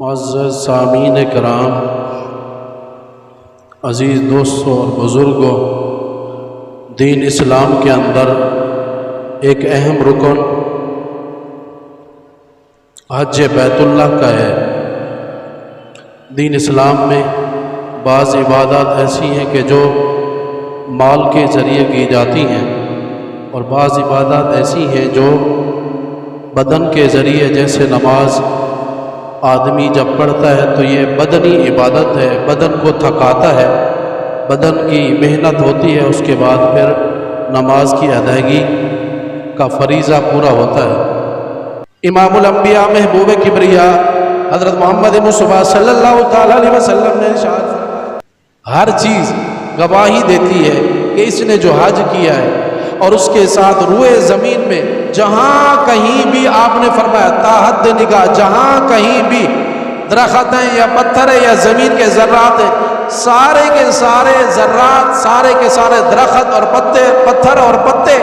معزز سامعین کرام، عزیز دوستوں اور بزرگوں، دین اسلام کے اندر ایک اہم رکن حج بیت اللہ کا ہے۔ دین اسلام میں بعض عبادات ایسی ہیں کہ جو مال کے ذریعے کی جاتی ہیں، اور بعض عبادات ایسی ہیں جو بدن کے ذریعے، جیسے نماز آدمی جب پڑھتا ہے تو یہ بدنی عبادت ہے، بدن کو تھکاتا ہے، بدن کی محنت ہوتی ہے، اس کے بعد پھر نماز کی ادائیگی کا فریضہ پورا ہوتا ہے۔ امام الانبیاء محبوب کبریا حضرت محمد مصطفیٰ صلی اللہ تعالیٰ علیہ وسلم نے ارشاد فرمایا، ہر چیز گواہی دیتی ہے کہ اس نے جو حج کیا ہے، اور اس کے ساتھ روئے زمین میں جہاں کہیں بھی آپ نے فرمایا تاحد نگاہ، جہاں کہیں بھی درخت ہیں یا پتھر ہے یا زمین کے ذرات ہیں، سارے کے سارے ذرات، سارے کے سارے درخت اور پتھر اور پتے،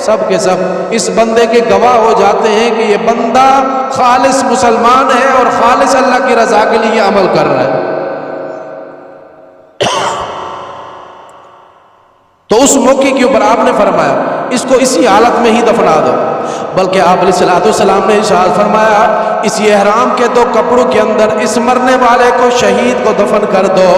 سب کے سب اس بندے کے گواہ ہو جاتے ہیں کہ یہ بندہ خالص مسلمان ہے اور خالص اللہ کی رضا کے لیے عمل کر رہا ہے۔ تو اس موقع کے اوپر آپ نے فرمایا اس کو اسی حالت میں ہی دفنا دو، بلکہ آپ علیہ الصلوۃ والسلام نے ارشاد فرمایا اسی احرام کے دو کپڑوں کے اندر اس مرنے والے کو، شہید کو دفن کر دو۔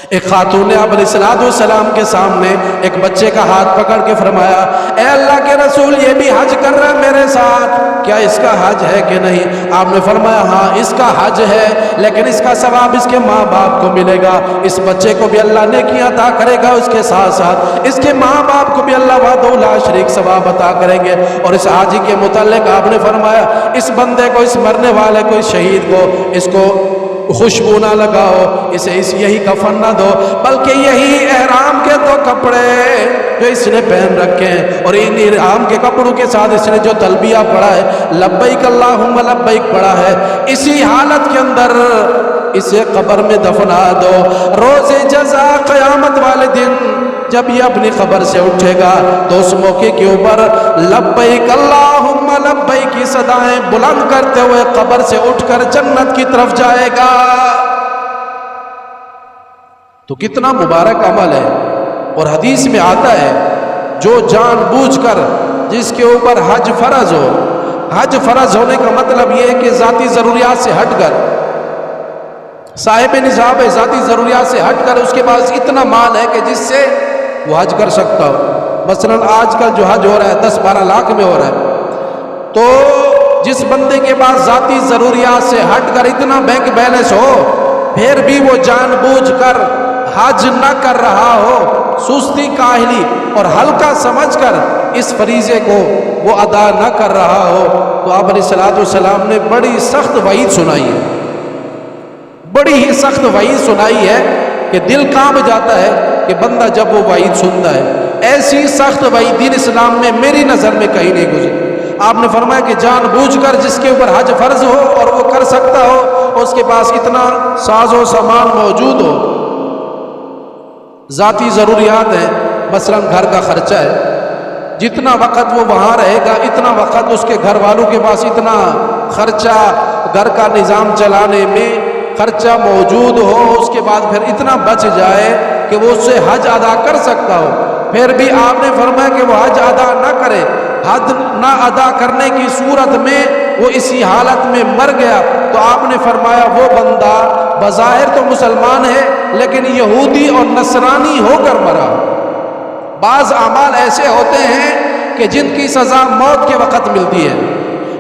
ایک خاتون نے آپ علیہ الصلوۃ والسلام کے سامنے ایک بچے کا ہاتھ پکڑ کے فرمایا، اے اللہ کے رسول، یہ بھی حج کر رہا ہے میرے ساتھ، کیا اس کا حج ہے کہ نہیں؟ آپ نے فرمایا ہاں اس کا حج ہے، لیکن اس کا ثواب اس کے ماں باپ کو ملے گا، اس بچے کو بھی اللہ نیکیاں عطا کرے گا، اس کے ساتھ ساتھ اس کے ماں باپ کو بھی اللہ وحدہ لا شریک ثواب عطا کریں گے۔ اور اس حاجی کے متعلق آپ نے فرمایا اس بندے کو، اس مرنے والے کو، اس شہید کو، اس کو خوشبو نہ لگاؤ، اسے یہی کفن نہ دو، بلکہ یہی احرام کے دو کپڑے جو اس نے پہن رکھے ہیں، اور ان احرام کے کپڑوں کے ساتھ اس نے جو تلبیہ پڑھا ہے، لبیک اللہم لبیک پڑھا ہے، اسی حالت کے اندر اسے قبر میں دفنا دو۔ روز جزا قیامت والے دن جب یہ اپنی قبر سے اٹھے گا تو اس موقع کے اوپر لبیک اللہم لبیک کی صدائیں بلند کرتے ہوئے قبر سے اٹھ کر جنت کی طرف جائے گا۔ تو کتنا مبارک عمل ہے، اور حدیث میں آتا ہے جو جان بوجھ کر جس کے اوپر حج فرض ہو، حج فرض ہونے کا مطلب یہ ہے کہ ذاتی ضروریات سے ہٹ کر، صاحب نصاب ہے، ذاتی ضروریات سے ہٹ کر اس کے پاس اتنا مال ہے کہ جس سے وہ حج کر سکتا ہو۔ مثلا آج کل جو حج ہو رہا ہے 10-12 لاکھ میں ہو رہا ہے، تو جس بندے کے پاس ذاتی ضروریات سے ہٹ کر اتنا بینک بیلنس ہو، پھر بھی وہ جان بوجھ کر حج نہ کر رہا ہو، سستی کاہلی اور ہلکا سمجھ کر اس فریضے کو وہ ادا نہ کر رہا ہو، تو آپ علیہ الصلوۃ والسلام نے بڑی سخت وعید سنائی ہے، بڑی ہی سخت وعید سنائی ہے کہ دل کانپ جاتا ہے کہ بندہ جب وہ وعید سنتا ہے۔ ایسی سخت وعید دین اسلام میں میری نظر میں کہیں نہیں گزری۔ آپ نے فرمایا کہ جان بوجھ کر جس کے اوپر حج فرض ہو اور وہ کر سکتا ہو، اور اس کے پاس اتنا ساز و سامان موجود ہو، ذاتی ضروریات ہیں، مثلا گھر کا خرچہ ہے، جتنا وقت وہ وہاں رہے گا اتنا وقت اس کے گھر والوں کے پاس اتنا خرچہ، گھر کا نظام چلانے میں خرچہ موجود ہو، اس کے بعد پھر اتنا بچ جائے کہ وہ اس سے حج ادا کر سکتا ہو، پھر بھی آپ نے فرمایا کہ وہ حج ادا نہ کرے، حج نہ ادا کرنے کی صورت میں وہ اسی حالت میں مر گیا، تو آپ نے فرمایا وہ بندہ بظاہر تو مسلمان ہے لیکن یہودی اور نصرانی ہو کر مرا۔ بعض اعمال ایسے ہوتے ہیں کہ جن کی سزا موت کے وقت ملتی ہے،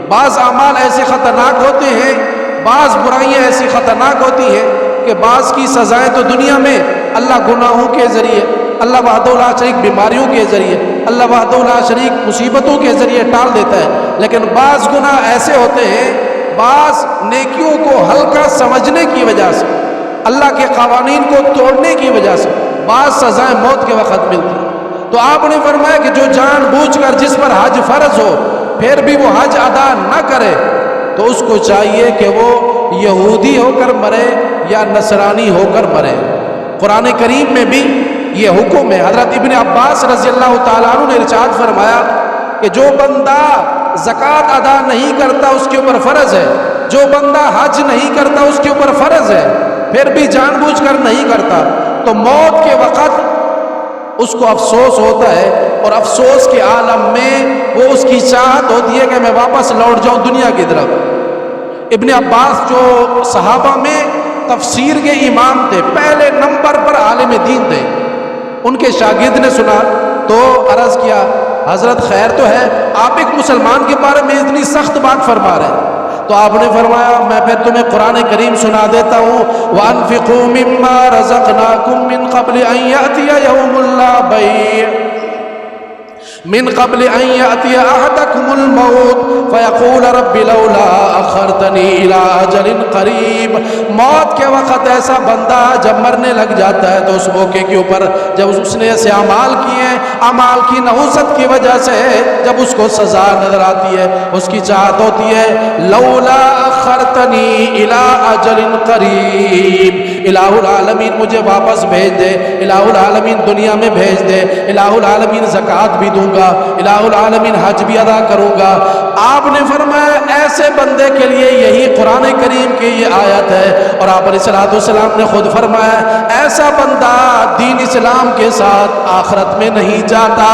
بعض اعمال ایسے خطرناک ہوتے ہیں، بعض برائیاں ایسی خطرناک ہوتی ہیں کہ بعض کی سزائیں تو دنیا میں اللہ گناہوں کے ذریعے، اللہ وحدہ لا شریک بیماریوں کے ذریعے، اللہ وحدہ لا شریک مصیبتوں کے ذریعے ٹال دیتا ہے، لیکن بعض گناہ ایسے ہوتے ہیں، بعض نیکیوں کو ہلکا سمجھنے کی وجہ سے، اللہ کے قوانین کو توڑنے کی وجہ سے بعض سزائیں موت کے وقت ملتی ہیں۔ تو آپ نے فرمایا کہ جو جان بوجھ کر جس پر حج فرض ہو پھر بھی وہ حج ادا نہ کرے، تو اس کو چاہیے کہ وہ یہودی ہو کر مرے یا نصرانی ہو کر مرے۔ قرآن کریم میں بھی یہ حکم ہے۔ حضرت ابن عباس رضی اللہ تعالیٰ عنہ نے ارشاد فرمایا کہ جو بندہ زکوٰۃ ادا نہیں کرتا اس کے اوپر فرض ہے، جو بندہ حج نہیں کرتا اس کے اوپر فرض ہے، پھر بھی جان بوجھ کر نہیں کرتا، تو موت کے وقت اس کو افسوس ہوتا ہے، اور افسوس کے عالم میں وہ اس کی چاہت ہوتی ہے کہ میں واپس لوٹ جاؤں دنیا کی طرف۔ ابن عباس جو صحابہ میں تفسیر کے امام تھے، پہلے نمبر پر عالم دین تھے، ان کے شاگرد نے سنا تو عرض کیا حضرت خیر تو ہے، آپ ایک مسلمان کے بارے میں اتنی سخت بات فرما رہے ہیں، تو آپ نے فرمایا میں پھر تمہیں قرآن کریم سنا دیتا ہوں، وَأَنفِقُوا مِمَّا رَزَقْنَاكُم مِّن قَبْلِ أَن يَأْتِيَ يَوْمٌ لَّا بَيْعٌ من قبل ان یأتی احدکم الموت فیقول رب لولا اخرتنی الى اجل قریب۔ موت کے وقت ایسا بندہ جب مرنے لگ جاتا ہے تو اس موقع کے اوپر جب اس نے ایسے اعمال کیے ہیں، اعمال کی نحوست کی وجہ سے جب اس کو سزا نظر آتی ہے، اس کی چاہت ہوتی ہے لولا اخرتنی الى اجل قریب، الہ العالمین مجھے واپس بھیج دے، الہ العالمین دنیا میں بھیج دے، الہ العالمین زکوٰۃ بھی دوں گا، الہ العالمین حج بھی ادا کروں گا۔ آپ نے فرمایا ایسے بندے کے لیے یہی قرآن کریم کی یہ آیت ہے، اور آپ علیہ الصلوۃ والسلام نے خود فرمایا ایسا بندہ دین اسلام کے ساتھ آخرت میں نہیں جاتا۔